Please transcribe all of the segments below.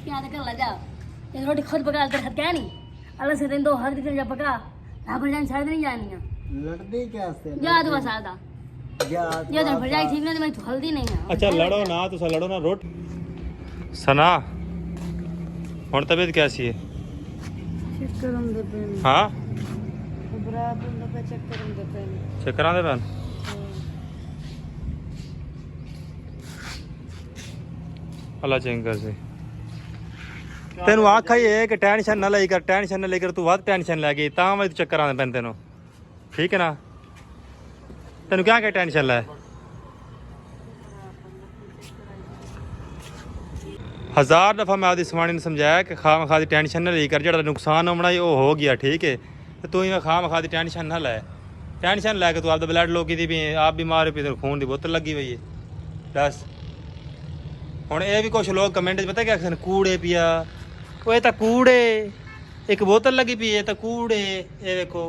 यहाँ तक ला जा ये रोटी खुद पका कर क्या नहीं अलग से दिन दो हर दिन जब पका ना भरजाई शायद नहीं जानी है लड़ती क्या से जा तो बस आदा ये तो भरजाई ठीक नहीं मैं तो हल्दी नहीं है अच्छा लड़ो ना तुसा लड़ो ना रोट सना हुण तबीयत कैसी है चक्कर आंदे पे हाँ बराबर पे चक्कर आंदे पे चक्कर आंदे पैन अल्लाह चेंज कर से तेन आखा ही है कि टेंशन ना लई कर टेंशन ना लेकर तू वध टेंशन लै गई तां मैं चक्कर आंदे पैन तेनों ठीक है ना तेन क्या क्या टेंशन लै 1000 दफ़ा मैं आदि सवाणी ने समझाया कि खाम खा दी टेंशन ना ली कर जो नुकसान होना वो हो गया ठीक है तो तू ही खाम खा दी टेंशन ना लै टेंशन लैके तू आपका ब्लड लोकी दी भी आप बीमार पी खून की बोतल लगी हुई है दस हुण ये भी कुछ लोग कमेंट पता क्या आखदे कूड़े पिया वो ये तो कूड़े एक बोतल लगी पी है तो कूड़े ये देखो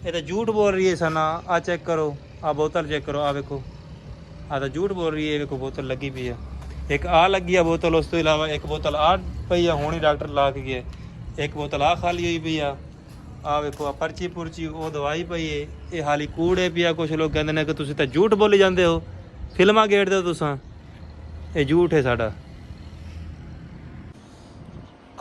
ये तो झूठ बोल रही है सना आ चेक करो आ बोतल चेक करो आ देखो आ तो झूठ बोल रही है देखो बोतल लगी पी है एक आ लगी है बोतल उस तो इलावा एक बोतल आ पई है हुणी डॉक्टर ला के गए एक बोतल आ खाली हुई पई आ देखो आ पर्ची पुर्ची वो दवाई पई है ये हाली कूड़े पिया कुछ लोग कहते हैं कि तुसीं तो झूठ बोली जाते हो फिल्मां गेड़दे हो तुसां ये झूठ है साडा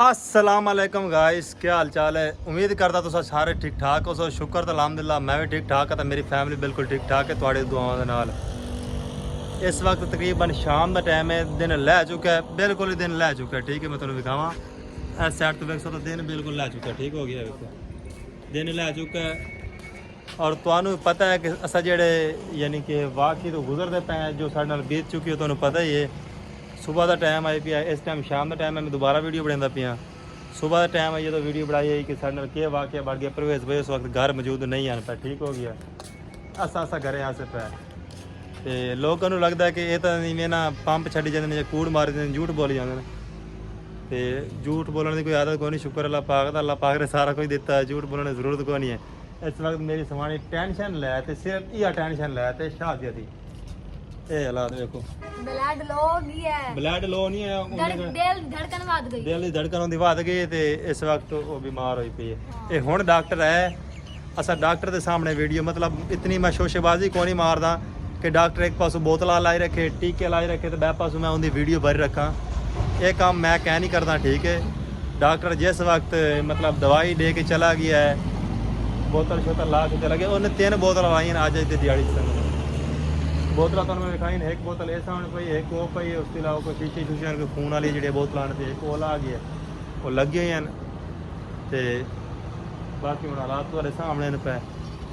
अस्सलाम वालेकुम गाइस क्या हाल चाल है उम्मीद करता तुसा सारे ठीक ठाक हो सो शुक्र तो अलहमदुलिल्लाह मैं भी ठीक ठाक है तो मेरी फैमिली बिल्कुल ठीक ठाक है तुहाड़ी दुआओं दे नाल इस वक्त तकरीबन शाम का टाइम है दिन लै चुका है बिल्कुल ही दिन लै चुका है ठीक है मैं तुहानूं दिखावां इस साइड तो वेख सकते दिन बिल्कुल लै चुका है ठीक हो गया देखो दिन लै चुका है और तुहानूं पता है कि असां जेहड़े यानी कि वाकई तो गुजरते पे जो साडे नाल बीत चुकी है तुहानूं पता ही है सुबह का टाइम आई पिया इस टाइम शाम का टाइम है मैं दोबारा वीडियो बनांदा पिया सुबह का टाइम आई जो वीडियो बनाई है कि साडे नाल केह् वाकया बढ़ गया परवेज भाई उस वक्त घर मौजूद नहीं आन पाया ठीक हो गया असा घरें आसे पे तो लोगों को लगता है कि ये तो इवें ना पंप छड्डी जाते हैं कूड़ मारी देते झूठ बोली जाते हैं तो झूठ बोलने की कोई आदत कोई नहीं शुक्र अल्लाह पाक ने सारा कुछ दिता है झूठ बोलने की जरूरत कोई नहीं है इस वक्त मेरी सवाणी टेंशन लै तो सिर्फ यह टेंशन लै तो शादिया थी ये हालात देखो ब्लड लो गया ब्लड लो नहीं है दिल धड़कन वध गई दिल की धड़कन उनकी वध गई तो इस वक्त वो बीमार हुई पई है ये हुण डॉक्टर है असा डॉक्टर के सामने वीडियो मतलब इतनी मैं शोशेबाजी को नहीं मारदा कि डॉक्टर एक पासों बोतल लाई रखे टीके लाई रखे तो बै पासों मैं उनकी वीडियो भरी रखा ये काम मैं कह नहीं करता ठीक है डॉक्टर जिस वक्त मतलब दवाई दे के चला गया है बोतल शोतल ला के चला गया उन्हें 3 बोतल लाई अज इतनी दिहाड़ी बोतल तो मैं दिखाई एक बोतल इस आने पई एक वो पई उसके अलावा कोई शीशी शूशी कोई खून वाली जी बोतल आने थी एक वो ला गई वो लगे हुए हैं तो बाकी हूँ हालात तो सामने पे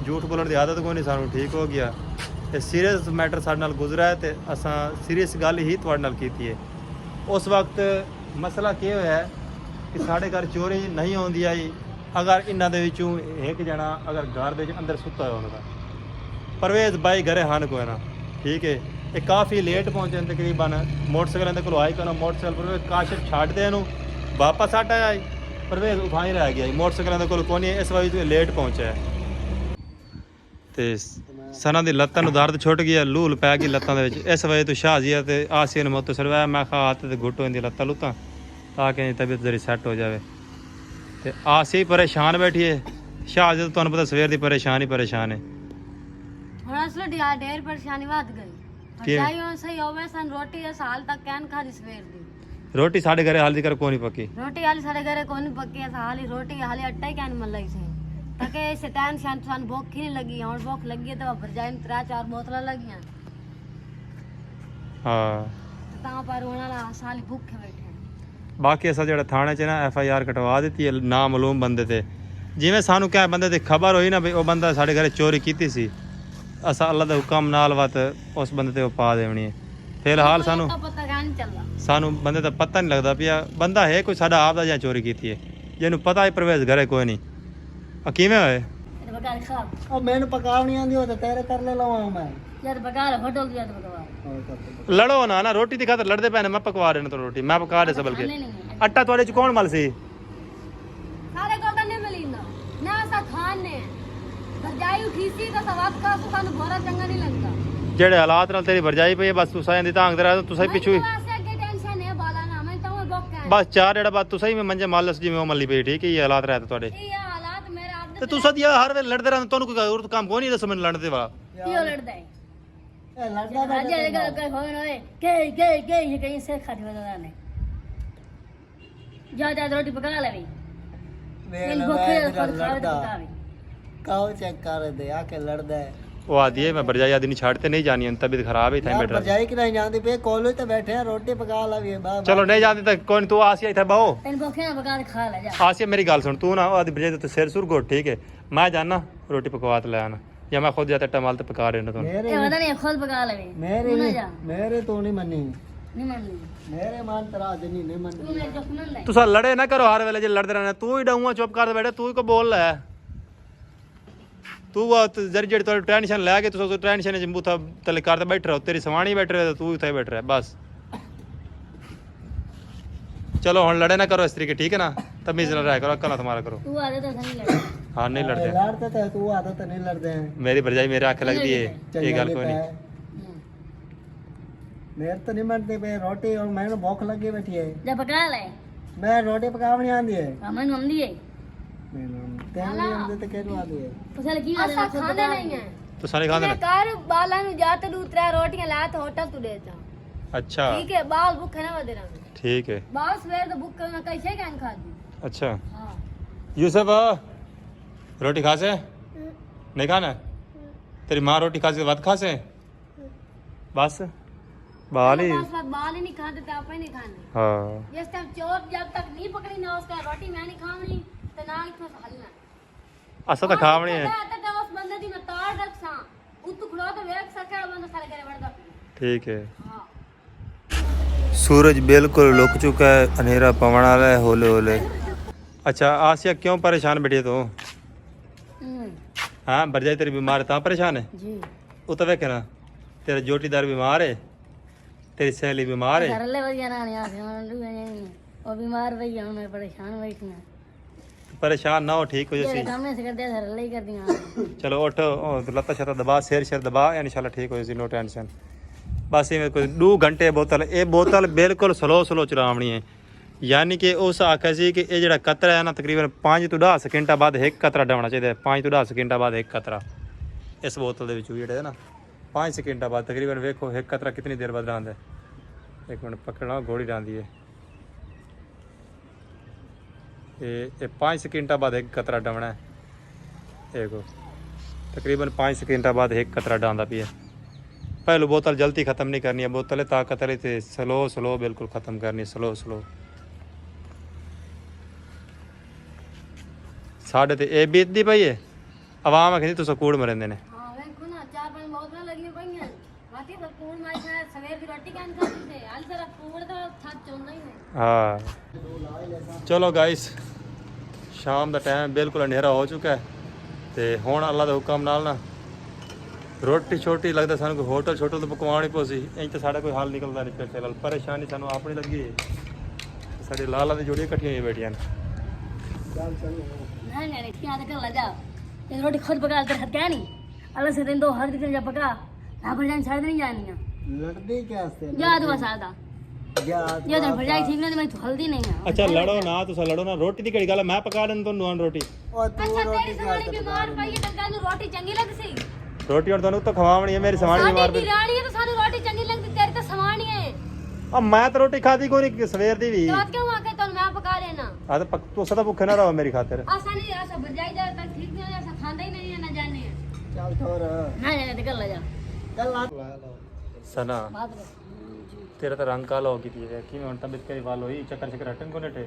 झूठ बोलने की आदत कोई नहीं सानू ठीक हो गया ये सीरीयस मैटर साडे नाल गुजरा है तो असां सीरीयस गल ही तुहाडे नाल कीती है उस वक्त मसला क्या होया है कि साढ़े घर चोरी नहीं आउंदी आई अगर इन्हां दे विचों एक जना अगर घर दे अंदर सुता है उन्होंने परवेज भाई घरे हन कोई ना ठीक है ये काफ़ी लेट पहुँचे तकरीबन मोटरसाइकिल को आई करो मोटरसाइकिल परवेज काशिफ छाड़ते हैं वापस आटा आई परवेज उठाई रह गया मोटरसाइकिल को नहीं इस वजह लेट पहुँचा है तो सना की लत्तां नूं दर्द छुट गया लूल पै गई लत्तां दे विच इस वजह तो शाहजिया ते आसिया ने मुत सरवाया मैं खा हाथ ते घुट होंदी लत्तां लुत्तां ताकि तबीयत जरी सैट हो जाए तो आसिया परेशान बैठी है शाहजिया तो तुहानूं पता सवेर दी परेशान है ढेर परेशानी वध गई सही होवे सन रोटी इस हाल तक कैन खादी सवेर दी रोटी साडे घरे हाल तक कोई नहीं पक्की रोटी हाली साडे घरे कोई नहीं पक्की इस हाली रोटी हाली अट्टा ही कैन मलाई से ताकि इस टेंशन सन भूख ही नहीं लगी और भूख लगी तो भरजाई में 3-4 बोतल लगी हाँ ता पर उन्हां साली भूखे बैठे बाकी असा जो थाने च ना FIR कटवा दी है नामालूम बंदे ते जिवें सानू क्या बंदे की खबर हुई ना भी वो बंदा साढ़े घरे चोरी की सी असा अल्लाह के हुक्म नाल वत उस बंदे ते पा देनी है फिलहाल सानू बंदे का पता नहीं लगता पिया बंदा है कोई साडा आप दा चोरी की है जिन्होंने पता है परवेज घरे कोई नहीं किवें होए मैनू पकावनी आंदी हो तो तेरे कर ले लवां मैं यार पका ले होटल दिया तो पकवा लड़ो ना रोटी दी खातर लड़दे पैने मैं पकवा देना तो रोटी मैं पका दे सबल के आटा तुहाडे च कौन मल सी सारे को तो नहीं मिली ना सा खान ने भरजाई उठी सी तो सवाब का सानू भोरा चंगा नहीं लगता जेड़े हालात नाल तेरी भरजाई पई बस तुसा इंदी तांग दे रहा तुसा ही पिछू ਬਸ 4 ਜਿਹੜਾ ਬਾਅਦ ਤੁਸੀਂ ਵੀ ਮੰਜੇ ਮਾਲਸ ਜਿਵੇਂ ਉਹ ਮੱਲੀ ਪਈ ਠੀਕ ਹੈ ਇਹ ਹਾਲਾਤ ਰਹਿ ਤੁਹਾਡੇ ਇਹ ਹਾਲਾਤ ਮੇਰੇ ਆਪ ਤੇ ਤੁਸੀਂ ਤਾਂ ਹਰ ਵੇਲੇ ਲੜਦੇ ਰਹਿੰਦੇ ਤੁਹਾਨੂੰ ਕੋਈ ਹੋਰ ਕੰਮ ਕੋਈ ਨਹੀਂ ਦੱਸੋ ਮੈਨੂੰ ਲੜਨ ਦੇ ਵਾਲਾ ਕਿਉਂ ਲੜਦਾ ਹੈ ਇਹ ਲੜਦਾ ਤਾਂ ਰਾਜਾ ਦੇ ਗੱਲ ਕੋਈ ਹੋਏ ਨਾ ਹੋਏ ਕੇ ਇਹ ਕहीं से खाती बता ने जा रोटी पका ले भी ਵੇਖ इन ਲੈ भूखे ਮੈਂ खुद खावे तो ਲੜਦਾ पकावे ਕਾਹ ਚੈੱਕ ਕਰ ਦੇ ਆ ਕੇ ਲੜਦਾ ਹੈ ਉਹ ਆਦੀ ਹੈ ਮੈਂ ਬਰਜਾਈ ਆਦੀ ਨਹੀਂ ਛੱਡਤੇ ਨਹੀਂ ਜਾਣੀ ਤਬੀਅਤ ਖਰਾਬ ਹੈ ਥਾਂ ਬੈਠ ਰਹਾ ਜਾਈ ਕਿ ਨਹੀਂ ਜਾਂਦੀ ਪਈ ਕਾਲਜ ਤੇ ਬੈਠੇ ਆ ਰੋਟੀ ਪਕਾ ਲਵੀਏ ਬਾਹਰ ਚਲੋ ਨਹੀਂ ਜਾਂਦੀ ਤਾਂ ਕੋਈ ਨਹੀਂ ਤੂੰ ਆਸੀਆ ਇੱਥੇ ਬਹੁ इन भूखे ना पका के खा ले जा ਆਸੀਆ ਮੇਰੀ ਗੱਲ ਸੁਣ ਤੂੰ ਨਾ ਆਦੀ ਬਰਜਾਈ ਤੇ ਸਿਰ ਸੁਰ ਗੋ ਠੀਕ ਹੈ ਮੈਂ ਜਾਣਾ ਰੋਟੀ ਪਕਵਾ ਤੇ ਲੈ ਆਣਾ ਜਾਂ ਮੈਂ ਖੁਦ ਜਾ ਤੇ ਟਮਾਲ ਤੇ ਪਕਾ ਰਿਹਾ ਤੁਹਾਨੂੰ ਮੇਰੇ ये पता नहीं खुद पका ले भी ਮੇਰੇ तू ना जा ਮੇਰੇ ਤੋਂ ਨਹੀਂ ਮੰਨੀ नहीं मान ली ਮੇਰੇ ਮਨ ਤਰਾ ਜਨੀ ਨਹੀਂ तू ਮੰਨੀ मेरे दुश्मन है ਤੁਸੀਂ ਲੜੇ ਨਾ ਕਰੋ ਹਰ ਵੇਲੇ ਜੇ ਲੜਦੇ ਰਹਿਣਾ ਤੂੰ ਹੀ ਡਾਊਆ ਚੁੱਪ ਕਰ ਬੈਠੇ ਤੂੰ ਹੀ ਕੋ ਬੋਲ ਲੈ ਤੂੰ ਆ ਜਰੀ ਜਿਹੜੀ ਤੁਹਾਡੀ ਟੈਨਸ਼ਨ ਲੈ ਕੇ ਤੁਸੀਂ ਟੈਨਸ਼ਨ ਚ ਬੂਥਾ ਤਲੇ ਕਰਦੇ ਬੈਠ ਰਹੋ ਤੇਰੀ ਸਵਾਣੀ ਬੈਠ ਰਹੇ ਤੂੰ ਇੱਥੇ ਬੈਠ ਰਿਹਾ ਬਸ ਚਲੋ ਹੁਣ ਲੜੇ ਨਾ ਕਰੋ ਇਸ ਤਰੀਕੇ ਠੀਕ ਹੈ ਨਾ ਤਮੀਜ਼ ਨਾਲ ਰਹਿ ਕਰੋ ਅਕਲ ਨਾ ਤੁਹਾਰਾ ਕਰੋ तू आ तो नहीं लड़ ਹਾਂ ਨਹੀਂ ਲੜਦੇ ਲੜਦੇ ਤਾਂ ਤੂੰ ਆਦਤ ਨਹੀਂ ਲੜਦੇ ਮੇਰੀ ਭਰਜਾਈ ਮੇਰੇ ਅੱਖ ਲੱਗਦੀ ਏ ਇਹ ਗੱਲ ਕੋਈ ਨਹੀਂ ਮੇਰੇ ਤਾਂ ਨਹੀਂ ਮੰਨਦੇ ਪਏ ਰੋਟੀ ਔਰ ਮੈਨੂੰ ਭੁੱਖ ਲੱਗੀ ਬੈਠੀ ਹੈ जा पका ले ਮੈਂ ਰੋਟੀ ਪਕਾਉਣੀ ਆਂਦੀ ਹੈ मन हम दिए ਮੈਨੂੰ ਤੈਨੂੰ ਨਹੀਂ ਆਂਦੀ ਤੇ ਕਿਹਨੂੰ ਆਂਦੀ ਹੈ पता की आदत खुद खाने नहीं है ਤੂੰ ਸਾਰੇ ਖਾਂਦੇ ਨੇ कार बाला नु जा तो 2-3 रोटियां ला तो होटल तू दे जा ਅੱਛਾ ठीक है बाल भूखे ना वदे रहा ठीक है बाल सवेर तो भूखे ना कैसे क्या खा दी अच्छा हां यूसुफ रोटी खा से नहीं खाना तेरी माँ रोटी खा से भात खा से बस बाल ही बाल ही नहीं खाते तो आप ही नहीं खाने हाँ जिस टाइम चोर जब तक नहीं पकड़ी ना उसका रोटी मैं नहीं खावनी तो ना इसमें हलना असा तो खावणी है तो उस बंदे दी मैं तार रख सा उत खड़ा तो वेख सके बंदा सारे करे बढ़दा ठीक है हां सूरज बिल्कुल लुक चुका है अंधेरा पवन वाला है होले होले अच्छा आसिया क्यों परेशान बैठी है तू हाँ बरजाई तेरी बीमार है ता परेशान है जी वो तो वेखे ना तेरा जोटीदार बीमार है तेरी सहेली बीमार है घरले वदिया ना नहीं आसे मन और बीमार भई हूं मैं परेशान बैठी ना परेशान ना हो ठीक हो ये जैसी काम से करते घरले ही कर दिया चलो उठ लत्ता शत्ता दबा सिर शेर दबा इंशाल्लाह ठीक हो जैसी नो टेंशन बस ये कोई 2 घंटे बोतल ये बोतल बिल्कुल स्लो चलावनी है यानी कि उस आखिया सी कि ये जो कतरा है ना तकरीबन 5 ਤੋਂ 10 ਸਕਿੰਟਾਂ ਬਾਅਦ एक कतरा डाउना चाहिए 5 ਤੋਂ 10 ਸਕਿੰਟਾਂ ਬਾਅਦ एक कतरा इस बोतल ਦੇ ਵਿੱਚ ਜਿਹੜੇ ਨਾ 5 ਸਕਿੰਟਾਂ ਬਾਅਦ तकरीबन ਵੇਖੋ एक कतरा कितनी देर बाद डालता है 1 मिनट पकड़ना घोड़ी डालती है ये 5 ਸਕਿੰਟਾਂ बाद एक कतरा डालना है देखो तकरीबन 5 ਸਕਿੰਟਾਂ बाद एक कतरा डालता भी है पहले बोतल जल्दी ख़त्म नहीं करनी है बोतल ताकत रही थी स्लो बिल्कुल ख़त्म करनी स्लो साढ़े ते ए बीतती पई है आवाम आखिर तुस कूड़ मरेंदे ने हां देखो ना 4-5 बोतल लगी पई हैं बाकी तो कूड़ मार खाए सवेर की रोटी कान खाती थे हाल जरा कूड़ तो छत चोंदा ही नहीं हाँ चलो गाइस शाम का टाइम बिल्कुल अंधेरा हो चुका है तो हुण अल्लाह के हुक्म नाल ना रोटी छोटी लगता सानू कोई होटल छोटल तो पकवानी पोसी इंज तो साढ़ा कोई हाल निकलता नहीं फिर फिलहाल परेशानी सानू अपनी लगी है साढ़े लाला दी जोड़ी कट्ठियां ही बैठियां नहीं क्या तो कर ला जा ये रोटी खुद पका कर हट क्या नहीं अलग से दिन दो हर दिन जब पका ना पर जान छाड़ नहीं जानी है ਲੜਦੇ ਕਿਆ ਸੇ जा दो सादा ਜਾ ये तो भरजाई ठीक नहीं मैं तो हल्दी नहीं है अच्छा लड़ो ना तुसा लड़ो ना रोटी दी कड़ी गल मैं पका देन तो नवान रोटी ਉਹ ਤੂੰ अच्छा ਰੋਟੀ तेरी ਕਿਆ सवाली बीमार पई है टंगा नु रोटी चंगी लगसी रोटी और तनु तो खवावनी है मेरी सवानी बीमार साडी रानी है तो सानू रोटी चंगी लगदी तेरी तो सवानी है अब मैं तो रोटी खादी कोई नहीं सवेर दी भी रात क्यों आके तो मैं पका लेना आ तो तू सदा भूखे ना रहो मेरी खातिर आसानी ऐसा भरजाई जा तक ठीक नहीं ऐसा खांदा ही नहीं है ना जाने ਚੱਲ ਥੋਰ ना जाने निकल ला जा ਚੱਲ ਲਾ सना बात रे तेरा तो रंग काला हो गई थी कि मैं तबियत करी वाल हुई चक्कर हटन को नेटे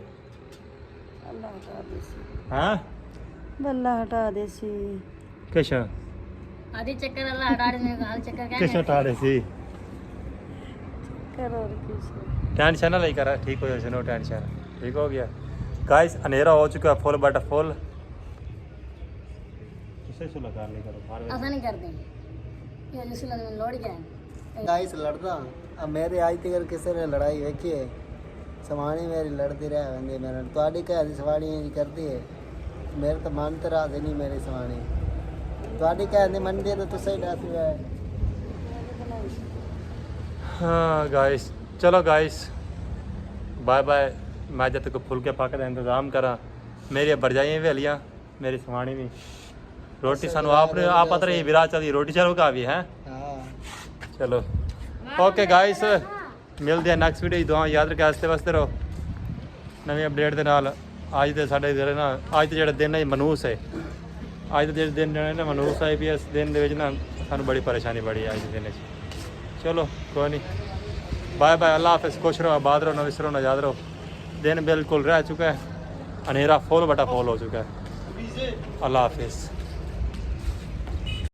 अल्लाह हटा देसी हां अल्लाह हटा देसी कैसा आधी चक्कर अल्लाह हटा दे मेरे हाल चक्कर क्या कैसा टाड़े सी करो और कुछ टेंशन ना नहीं करा ठीक हो जाए नो टेंशन ठीक हो गया गाइस अंधेरा हो चुका है फुल बटा फुल किसे सुला कर ले करो मार ऐसा नहीं करते ये जिस में लोड़ गया गाइस लड़दा अब मेरे आज तक किसी ने लड़ाई देखी है सवानी मेरी लड़ती रह वंदे मेरे ਤੁਹਾਡੀ ਘਰ ਦੀ ਸਵਾਣੀ ਨਹੀਂ ਕਰਦੀ ਹੈ ਮੇਰੇ ਤਾਂ ਮਨ ਤੇ ਰਾਜ਼ੀ ਨਹੀਂ ਮੇਰੀ ਸਵਾਣੀ ਤੁਹਾਡੀ ਘਰ ਦੀ ਮੰਨਦੀ ਹੈ ਤਾਂ ਤੁਸੀਂ ਦੱਸ ਰਿਹਾ हाँ गाइस चलो गाइस बाय बाय मैं जब तक फुलके पक का इंतजाम करा मेरी भरजाइयां भी हलियां मेरी सवाणी भी रोटी सानू आपने आप पता रही विराज चली रोटी चलो का भी है हाँ चलो ओके गाइस मिलते हैं नेक्स्ट वीडियो दुआ याद रखे हसते वसते रहो नवी अपडेट के नाल अज तो साढ़े जेह्ड़े ना अज तो जेह्ड़ा दिन है मनूस है अज तो जेह्ड़े दिन ना मनूस है भी इस दिन दे विच ना सानू बड़ी परेशानी बड़ी अज के दिन च चलो कोई नहीं बाय बाय अल्लाह हाफिज़ खुश रहो आबाद रहो ना विसरो ना याद रहो दिन बिल्कुल रह चुका है अंधेरा फुल बटा फुल हो चुका है अल्लाह हाफिज़